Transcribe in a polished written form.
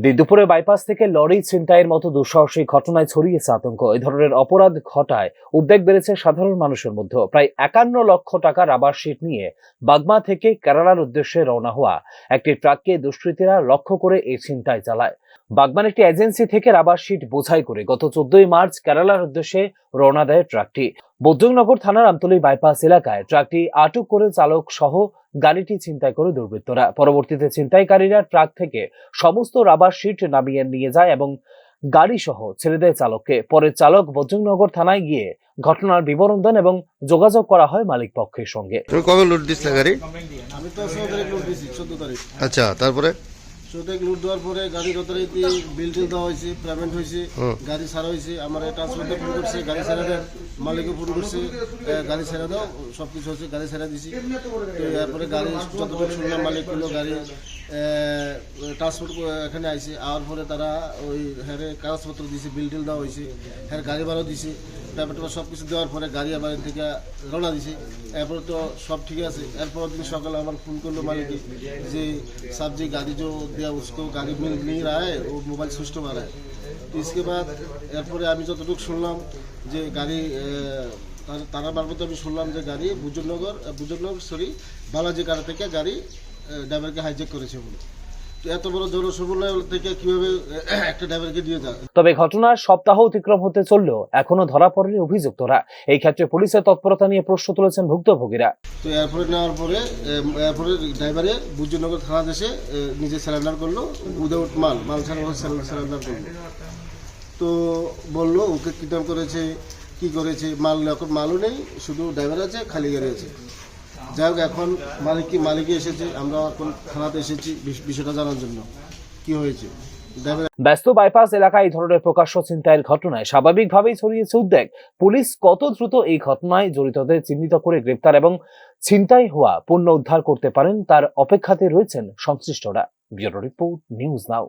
দুপুরে বাইপাস থেকে লরি ছিনতাইয়ের মতো দুঃসাহসিক ঘটনায় ছড়িয়েছে আতঙ্ক। এই ধরনের অপরাধ ঘটায় উদ্বেগ বেড়েছে সাধারণ মানুষের মধ্যে। প্রায় 51 লক্ষ টাকার রাবার শিট নিয়ে বাগমা থেকে কেরালার উদ্দেশ্যে রওনা হওয়া একটি ট্রাককে দুষ্কৃতীরা লক্ষ্য করে এই ছিনতাই চালায়। বাগমান একটি এজেন্সি থেকে রাবার শিট বোঝাই করে গত 14 মার্চ কেরালার উদ্দেশ্যে রওনা দেয় ট্রাকটি। বৈদ্যনগর থানার আমতলী বাইপাস এলাকায় ট্রাকটি আটক করে চালক সহ গাড়িটি ছিনতাই করে দুর্বৃত্তরা। পরবর্তীতে ছিনতাইকারীরা ট্রাক থেকে সমস্ত রাবার শিট নামিয়ে নিয়ে যায় এবং গাড়ি সহ ছেড়ে দেয় চালককে। পরে চালক বৈদ্যনগর থানায় গিয়ে ঘটনার বিবরণ দেন এবং যোগাযোগ করা হয় মালিক পক্ষের সঙ্গে। তুমি কবে লুট দিছিলে গাড়ি? আমি তো 16 তারিখ লুট দিয়েছি, 14 তারিখ। আচ্ছা, তারপরে 16 তারিখ লুট দেওয়ার পরে গাড়ি যথারীতি বিল টিল দেওয়া হয়েছে, পেমেন্ট হয়েছে, গাড়ি ছাড়া হয়েছে। আমার ট্রান্সপোর্টে ফোন করছে, গাড়ি ছাড়া দেন, মালিকও ফোন করছে, গাড়ি ছাড়া দাও, সব কিছু হচ্ছে, গাড়ি ছাড়া দিছি। তো এরপরে গাড়ি যতটুকু শুনলাম মালিক করলো, গাড়ি ট্রান্সপোর্ট এখানে আইছে। আওয়ার পরে তারা ওই হ্যাঁ কাগজপত্র দিয়েছে, বিল টিল দেওয়া হয়েছে, হ্যাঁ গাড়ি ভাড়াও দিছে, পেমেন্ট সব কিছু দেওয়ার পরে গাড়ি আবার থেকে রওনা দিছে। এরপরে তো সব ঠিক আছে। এরপর দিন সকালে আমার ফোন করলো মালিক যে साहब जी गाड़ी जो दिया उसको गाड़ी मिल नहीं रहा है, वो मोबाइल स्विच ऑफ आ रहा है। तो इसके बाद एरपरे আমি যতটুকু শুনলাম যে গাড়ি তারা মারফত আমি শুনলাম যে গাড়ি বুজুর্গনগর বালাজি কারা থেকে গাড়ি ড্রাইভারকে হাইজ্যাক করেছে বলে। তো এত বড় জনসমুদ্র থেকে কিভাবে একটা ড্রাইভারকে দিয়ে যায়? তবে ঘটনার সপ্তাহ অতিক্রম হতে চললেও এখনো ধরা পড়েনি অভিযুক্তরা। এই ক্ষেত্রে পুলিশের তৎপরতা নিয়ে প্রশ্ন তুলেছেন ভুক্তভোগীরা। তো এরপরে নেওয়ার পরে ড্রাইভারে বুজুর্গনগর থানা দেশে নিজে স্যারেন্ডার করলো, উইদাউট মাল ছাড়া স্যারেন্ডার করলো। তো বললো ওকে কিডন্যাপ করেছে, কি করেছে, মালও নেই, শুধু ড্রাইভার আছে, খালি গাড়ি আছে। যাই হোক, এখন মালিকই এসেছে, আমরা এখন থানাতে এসেছি বিষয়টা জানার জন্য কি হয়েছে। ব্যস্ত বাইপাস এলাকায় এই ধরনের প্রকাশ্য ছিনতাইয়ের ঘটনায় স্বাভাবিকভাবেই ছড়িয়েছে উদ্বেগ। পুলিশ কত দ্রুত এই ঘটনায় জড়িতদের চিহ্নিত করে গ্রেপ্তার এবং ছিনতাই হওয়া পণ্য উদ্ধার করতে পারেন তার অপেক্ষাতে রয়েছেন সংশ্লিষ্টরা। Bureau report, news now.